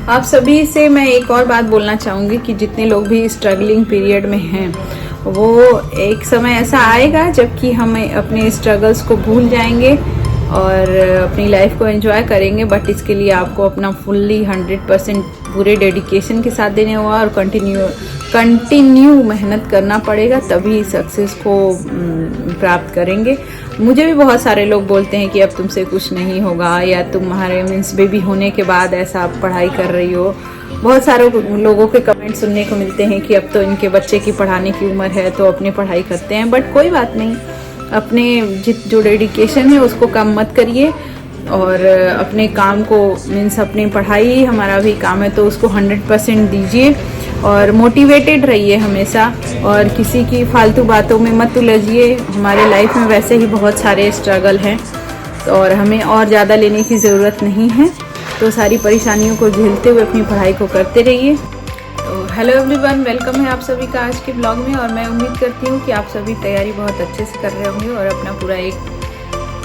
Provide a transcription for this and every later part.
आप सभी से मैं एक और बात बोलना चाहूँगी कि जितने लोग भी स्ट्रगलिंग पीरियड में हैं, वो एक समय ऐसा आएगा जबकि हम अपने स्ट्रगल्स को भूल जाएंगे और अपनी लाइफ को एंजॉय करेंगे। बट इसके लिए आपको अपना फुल्ली 100% पूरे डेडिकेशन के साथ देने होगा और कंटिन्यू मेहनत करना पड़ेगा, तभी सक्सेस को प्राप्त करेंगे। मुझे भी बहुत सारे लोग बोलते हैं कि अब तुमसे कुछ नहीं होगा, या तुम्हारे मीन्स बेबी होने के बाद ऐसा आप पढ़ाई कर रही हो। बहुत सारे लोगों के कमेंट सुनने को मिलते हैं कि अब तो इनके बच्चे की पढ़ाने की उम्र है तो अपनी पढ़ाई करते हैं। बट कोई बात नहीं, अपने जो डेडिकेशन है उसको कम मत करिए और अपने काम को मीन्स अपनी पढ़ाई हमारा भी काम है तो उसको 100% दीजिए और मोटिवेटेड रहिए हमेशा, और किसी की फालतू बातों में मत उलझिए। हमारे लाइफ में वैसे ही बहुत सारे स्ट्रगल हैं और हमें और ज़्यादा लेने की ज़रूरत नहीं है, तो सारी परेशानियों को झेलते हुए अपनी पढ़ाई को करते रहिए। तो हेलो एवरीवन, वेलकम है आप सभी का आज के ब्लॉग में। और मैं उम्मीद करती हूँ कि आप सभी तैयारी बहुत अच्छे से कर रहे होंगे और अपना पूरा एक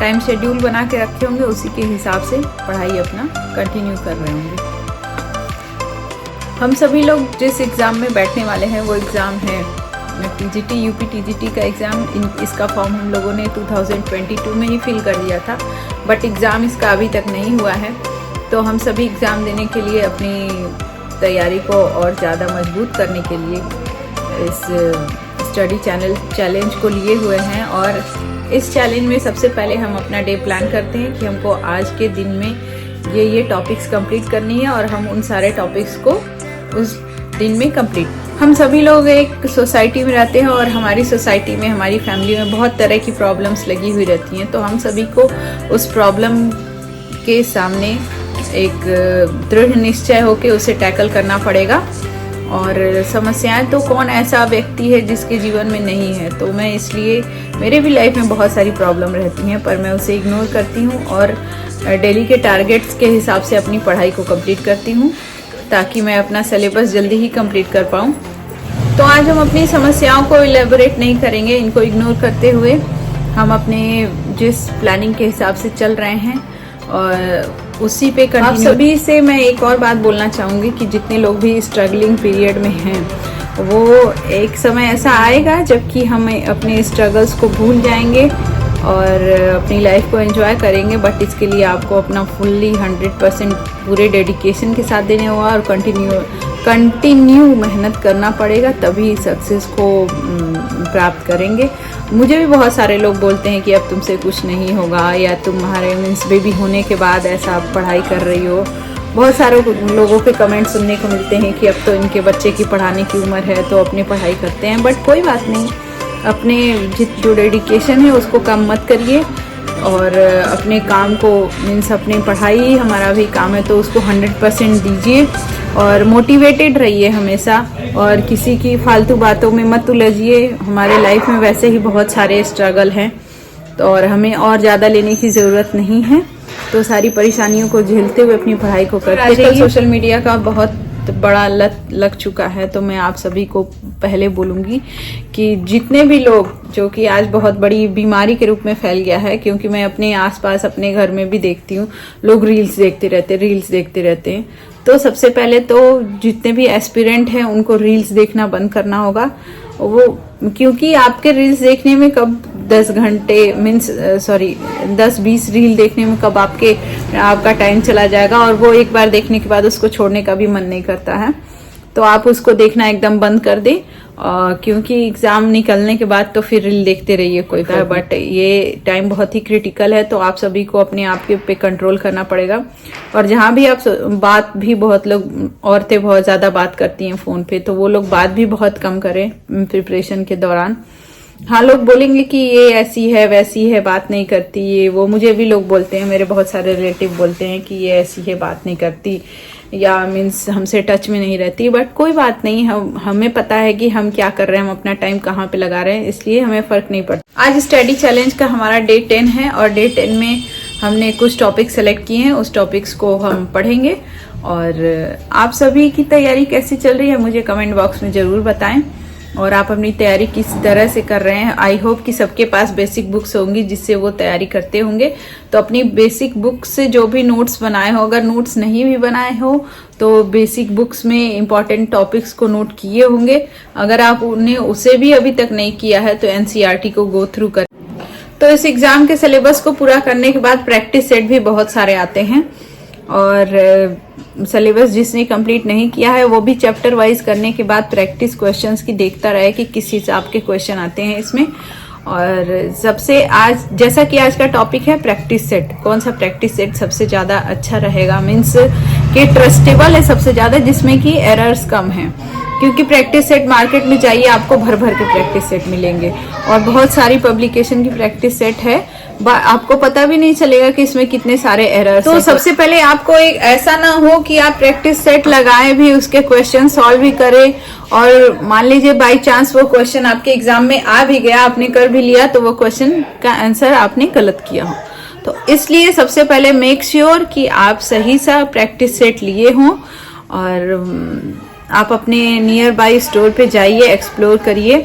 टाइम शेड्यूल बना के रखे होंगे, उसी के हिसाब से पढ़ाई अपना कंटिन्यू कर रहे होंगे। हम सभी लोग जिस एग्ज़ाम में बैठने वाले हैं वो एग्ज़ाम है टीजीटी, यूपी टीजीटी का एग्ज़ाम। इसका फॉर्म हम लोगों ने 2022 में ही फिल कर दिया था, बट एग्ज़ाम इसका अभी तक नहीं हुआ है। तो हम सभी एग्ज़ाम देने के लिए अपनी तैयारी को और ज़्यादा मजबूत करने के लिए इस स्टडी चैलेंज को लिए हुए हैं। और इस चैलेंज में सबसे पहले हम अपना डे प्लान करते हैं कि हमको आज के दिन में ये टॉपिक्स कंप्लीट करनी है और हम उन सारे टॉपिक्स को उस दिन में कंप्लीट। हम सभी लोग एक सोसाइटी में रहते हैं और हमारी सोसाइटी में, हमारी फैमिली में बहुत तरह की प्रॉब्लम्स लगी हुई रहती हैं। तो हम सभी को उस प्रॉब्लम के सामने एक दृढ़ निश्चय होकर उसे टैकल करना पड़ेगा। और समस्याएं तो कौन ऐसा व्यक्ति है जिसके जीवन में नहीं है। तो मैं इसलिए, मेरे भी लाइफ में बहुत सारी प्रॉब्लम रहती हैं, पर मैं उसे इग्नोर करती हूँ और डेली के टारगेट्स के हिसाब से अपनी पढ़ाई को कंप्लीट करती हूँ ताकि मैं अपना सिलेबस जल्दी ही कंप्लीट कर पाऊँ। तो आज हम अपनी समस्याओं को इलेबोरेट नहीं करेंगे, इनको इग्नोर करते हुए हम अपने जिस प्लानिंग के हिसाब से चल रहे हैं और उसी पे कंटिन्यू। आप सभी से मैं एक और बात बोलना चाहूँगी कि जितने लोग भी स्ट्रगलिंग पीरियड में हैं, वो एक समय ऐसा आएगा जबकि हम अपने स्ट्रगल्स को भूल जाएंगे और अपनी लाइफ को एंजॉय करेंगे। बट इसके लिए आपको अपना फुल्ली 100% पूरे डेडिकेशन के साथ देने होगा और कंटिन्यू मेहनत करना पड़ेगा, तभी सक्सेस को प्राप्त करेंगे। मुझे भी बहुत सारे लोग बोलते हैं कि अब तुमसे कुछ नहीं होगा, या तुम्हारे मीन्स बेबी होने के बाद ऐसा आप पढ़ाई कर रही हो। बहुत सारे लोगों के कमेंट सुनने को मिलते हैं कि अब तो इनके बच्चे की पढ़ाने की उम्र है तो अपनी पढ़ाई करते हैं। बट कोई बात नहीं, अपने जो डेडिकेशन है उसको कम मत करिए और अपने काम को मीन्स अपनी पढ़ाई हमारा भी काम है तो उसको 100% दीजिए और मोटिवेटेड रहिए हमेशा, और किसी की फालतू बातों में मत उलझिए। हमारे लाइफ में वैसे ही बहुत सारे स्ट्रगल हैं तो और हमें और ज़्यादा लेने की ज़रूरत नहीं है, तो सारी परेशानियों को झेलते हुए अपनी पढ़ाई को करते रहिए। सोशल मीडिया का बहुत बड़ा लत लग चुका है, तो मैं आप सभी को पहले बोलूँगी कि जितने भी लोग, जो कि आज बहुत बड़ी बीमारी के रूप में फैल गया है, क्योंकि मैं अपने आसपास अपने घर में भी देखती हूँ, लोग रील्स देखते रहते हैं। तो सबसे पहले तो जितने भी एस्पिरेंट हैं उनको रील्स देखना बंद करना होगा। वो क्योंकि आपके रील्स देखने में कब 10-20 रील देखने में कब आपका टाइम चला जाएगा, और वो एक बार देखने के बाद उसको छोड़ने का भी मन नहीं करता है। तो आप उसको देखना एकदम बंद कर दें, क्योंकि एग्जाम निकलने के बाद तो फिर रील देखते रहिए कोई। बट ये टाइम बहुत ही क्रिटिकल है, तो आप सभी को अपने आप के पे कंट्रोल करना पड़ेगा। और जहाँ भी आप बात भी, बहुत लोग, औरतें बहुत ज़्यादा बात करती हैं फ़ोन पे, तो वो लोग बात भी बहुत कम करें प्रिपरेशन के दौरान। हाँ, लोग बोलेंगे कि ये ऐसी है वैसी है, बात नहीं करती, ये वो। मुझे भी लोग बोलते हैं, मेरे बहुत सारे रिलेटिव बोलते हैं कि ये ऐसी है, बात नहीं करती, या मीन्स हमसे टच में नहीं रहती। बट कोई बात नहीं, हमें पता है कि हम क्या कर रहे हैं, हम अपना टाइम कहाँ पे लगा रहे हैं, इसलिए हमें फ़र्क नहीं पड़ता। आज स्टडी चैलेंज का हमारा डे 10 है और डे 10 में हमने कुछ टॉपिक सेलेक्ट किए हैं, उस टॉपिक्स को हम पढ़ेंगे। और आप सभी की तैयारी कैसी चल रही है मुझे कमेंट बॉक्स में ज़रूर बताएं। और आप अपनी तैयारी किस तरह से कर रहे हैं। आई होप कि सबके पास बेसिक बुक्स होंगी जिससे वो तैयारी करते होंगे। तो अपनी बेसिक बुक्स से जो भी नोट्स बनाए हो, अगर नोट्स नहीं भी बनाए हो तो बेसिक बुक्स में इंपॉर्टेंट टॉपिक्स को नोट किए होंगे। अगर आप उन्हें उसे भी अभी तक नहीं किया है तो एनसीईआरटी को गो थ्रू कर। तो इस एग्जाम के सिलेबस को पूरा करने के बाद प्रैक्टिस सेट भी बहुत सारे आते हैं, और सिलेबस जिसने कंप्लीट नहीं किया है वो भी चैप्टर वाइज करने के बाद प्रैक्टिस क्वेश्चंस की देखता रहे कि किस हिसाब के क्वेश्चन आते हैं इसमें। और सबसे आज जैसा कि आज का टॉपिक है प्रैक्टिस सेट, कौन सा प्रैक्टिस सेट सबसे ज्यादा अच्छा रहेगा, मीन्स कि ट्रस्टेबल है सबसे ज्यादा, जिसमें कि एरर्स कम है। क्योंकि प्रैक्टिस सेट मार्केट में जाइए आपको भर भर के प्रैक्टिस सेट मिलेंगे, और बहुत सारी पब्लिकेशन की प्रैक्टिस सेट है, आपको पता भी नहीं चलेगा कि इसमें कितने सारे एरर्स। तो सबसे पहले आपको एक ऐसा ना हो कि आप प्रैक्टिस सेट लगाए भी, उसके क्वेश्चन सॉल्व भी करें, और मान लीजिए बाय चांस वो क्वेश्चन आपके एग्जाम में आ भी गया, आपने कर भी लिया, तो वो क्वेश्चन का आंसर आपने गलत किया हो। तो इसलिए सबसे पहले मेक श्योर कि आप सही सा प्रैक्टिस सेट लिए हों, और आप अपने नियर बाय स्टोर पे जाइए, एक्सप्लोर करिए।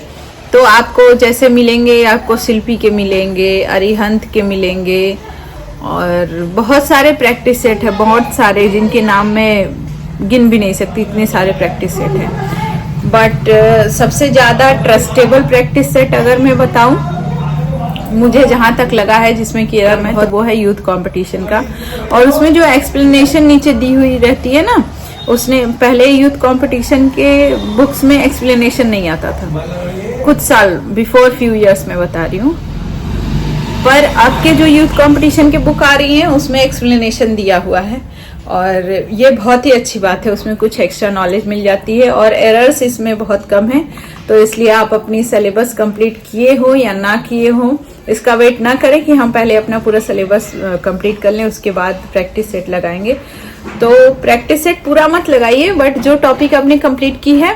तो आपको जैसे मिलेंगे, आपको शिल्पी के मिलेंगे, अरिहंत के मिलेंगे, और बहुत सारे प्रैक्टिस सेट है, बहुत सारे जिनके नाम मैं गिन भी नहीं सकती, इतने सारे प्रैक्टिस सेट हैं। बट सबसे ज़्यादा ट्रस्टेबल प्रैक्टिस सेट अगर मैं बताऊं, मुझे जहां तक लगा है जिसमें कि मैं तो वो है यूथ कंपटीशन का। और उसमें जो एक्सप्लेनेशन नीचे दी हुई रहती है ना, उसने पहले यूथ कंपटीशन के बुक्स में एक्सप्लेनेशन नहीं आता था, कुछ साल बिफोर फ्यू इयर्स में बता रही हूँ। पर अब के जो यूथ कंपटीशन के बुक आ रही हैं उसमें एक्सप्लेनेशन दिया हुआ है, और ये बहुत ही अच्छी बात है, उसमें कुछ एक्स्ट्रा नॉलेज मिल जाती है, और एरर्स इसमें बहुत कम है। तो इसलिए आप अपनी सिलेबस कंप्लीट किए हो या ना किए हो, इसका वेट ना करें कि हम पहले अपना पूरा सिलेबस कंप्लीट कर लें उसके बाद प्रैक्टिस सेट लगाएंगे। तो प्रैक्टिस सेट पूरा मत लगाइए, बट जो टॉपिक आपने कंप्लीट की है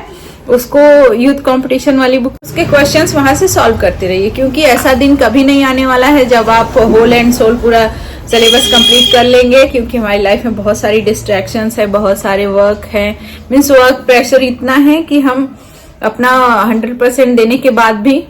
उसको यूथ कंपटीशन वाली बुक उसके क्वेश्चंस वहां से सॉल्व करते रहिए, क्योंकि ऐसा दिन कभी नहीं आने वाला है जब आप होल एंड सोल पूरा सिलेबस कंप्लीट कर लेंगे। क्योंकि हमारी लाइफ में बहुत सारी डिस्ट्रैक्शंस है, बहुत सारे वर्क है, मीन्स वर्क प्रेशर इतना है कि हम अपना 100% देने के बाद भी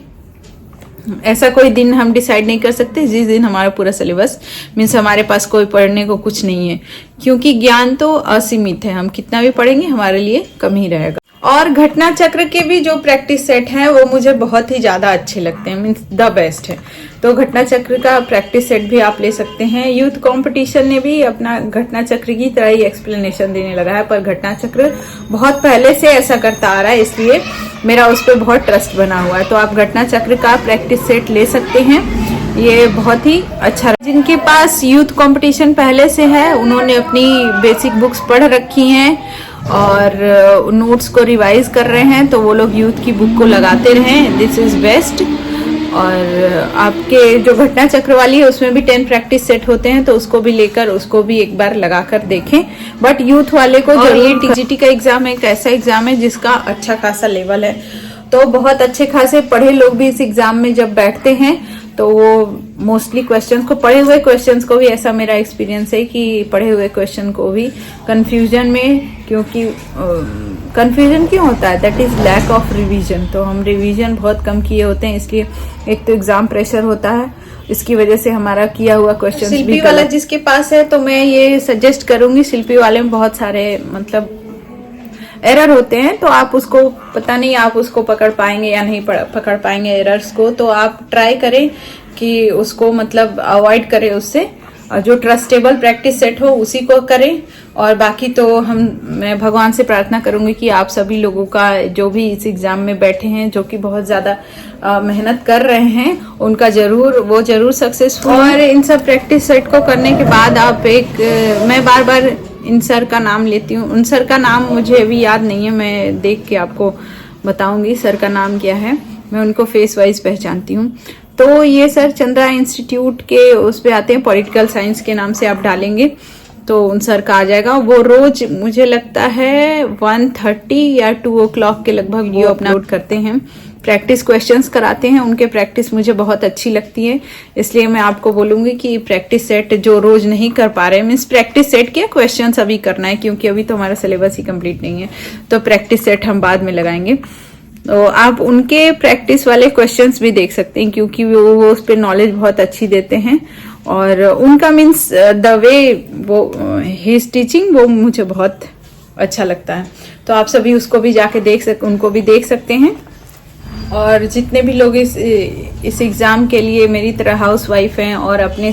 ऐसा कोई दिन हम डिसाइड नहीं कर सकते जिस दिन हमारा पूरा सिलेबस, मीन्स हमारे पास कोई पढ़ने को कुछ नहीं है। क्योंकि ज्ञान तो असीमित है, हम कितना भी पढ़ेंगे हमारे लिए कम ही रहेगा। और घटना चक्र के भी जो प्रैक्टिस सेट हैं वो मुझे बहुत ही ज्यादा अच्छे लगते हैं, मीन्स द बेस्ट है। तो घटना चक्र का प्रैक्टिस सेट भी आप ले सकते हैं। यूथ कंपटीशन ने भी अपना घटना चक्र की तरह ही एक्सप्लेनेशन देने लगा है, पर घटना चक्र बहुत पहले से ऐसा करता आ रहा है, इसलिए मेरा उस पर बहुत ट्रस्ट बना हुआ है। तो आप घटना चक्र का प्रैक्टिस सेट ले सकते हैं, ये बहुत ही अच्छा। जिनके पास यूथ कंपटीशन पहले से है उन्होंने अपनी बेसिक बुक्स पढ़ रखी हैं और नोट्स को रिवाइज कर रहे हैं, तो वो लोग यूथ की बुक को लगाते रहें, दिस इज बेस्ट। और आपके जो घटना चक्र वाली है उसमें भी 10 प्रैक्टिस सेट होते हैं, तो उसको भी लेकर उसको भी एक बार लगाकर देखें। बट यूथ वाले को जरूर, टीजीटी का एग्जाम एक ऐसा एग्जाम है जिसका अच्छा खासा लेवल है, तो बहुत अच्छे खासे पढ़े लोग भी इस एग्जाम में जब बैठते हैं तो वो मोस्टली क्वेश्चंस को, पढ़े हुए क्वेश्चंस को भी, ऐसा मेरा एक्सपीरियंस है कि पढ़े हुए क्वेश्चन को भी कंफ्यूजन में, क्योंकि कंफ्यूजन क्यों होता है, that is lack of revision. तो हम रिवीजन बहुत कम किए होते हैं, इसलिए एक तो एग्जाम प्रेशर होता है, इसकी वजह से हमारा किया हुआ क्वेश्चन भी। शिल्पी वाला जिसके पास है तो मैं ये सजेस्ट करूंगी, शिल्पी वाले में बहुत सारे मतलब एरर होते हैं, तो आप उसको, पता नहीं आप उसको पकड़ पाएंगे या नहीं पकड़ पाएंगे एरर्स को, तो आप ट्राई करें कि उसको मतलब अवॉइड करें उससे, और जो ट्रस्टेबल प्रैक्टिस सेट हो उसी को करें। और बाकी तो मैं भगवान से प्रार्थना करूंगी कि आप सभी लोगों का जो भी इस एग्जाम में बैठे हैं, जो कि बहुत ज्यादा मेहनत कर रहे हैं, उनका वो जरूर सक्सेसफुल। और इन सब प्रैक्टिस सेट को करने के बाद आप मैं बार बार इन सर का नाम लेती हूँ, उन सर का नाम मुझे अभी याद नहीं है, मैं देख के आपको बताऊंगी सर का नाम क्या है, मैं उनको फेस वाइज पहचानती हूँ। तो ये सर चंद्रा इंस्टीट्यूट के उस पे आते हैं, पॉलिटिकल साइंस के नाम से आप डालेंगे तो उन सर का आ जाएगा। वो रोज मुझे लगता है 1:30 या 2 o'clock के लगभग वीडियो अपलोड करते हैं, प्रैक्टिस क्वेश्चंस कराते हैं, उनके प्रैक्टिस मुझे बहुत अच्छी लगती है, इसलिए मैं आपको बोलूंगी कि प्रैक्टिस सेट जो रोज नहीं कर पा रहे, मीन्स प्रैक्टिस सेट के क्वेश्चंस अभी करना है, क्योंकि अभी तो हमारा सिलेबस ही कंप्लीट नहीं है, तो प्रैक्टिस सेट हम बाद में लगाएंगे। तो आप उनके प्रैक्टिस वाले क्वेश्चंस भी देख सकते हैं, क्योंकि वो उस पर नॉलेज बहुत अच्छी देते हैं। और उनका मीन्स द वे वो हिज टीचिंग वो मुझे बहुत अच्छा लगता है। तो आप सभी उसको भी जाके उनको भी देख सकते हैं। और जितने भी लोग इस एग्ज़ाम के लिए मेरी तरह हाउसवाइफ हैं और अपने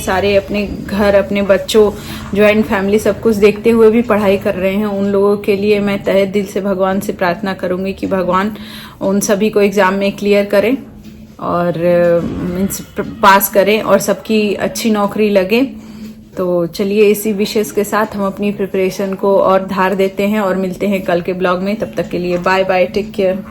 घर, अपने बच्चों, जॉइंट फैमिली सब कुछ देखते हुए भी पढ़ाई कर रहे हैं, उन लोगों के लिए मैं तहे दिल से भगवान से प्रार्थना करूंगी कि भगवान उन सभी को एग्ज़ाम में क्लियर करें और मीन्स पास करें और सबकी अच्छी नौकरी लगे। तो चलिए इसी विशेष के साथ हम अपनी प्रिपरेशन को और धार देते हैं और मिलते हैं कल के ब्लॉग में। तब तक के लिए बाय बाय, टेक केयर।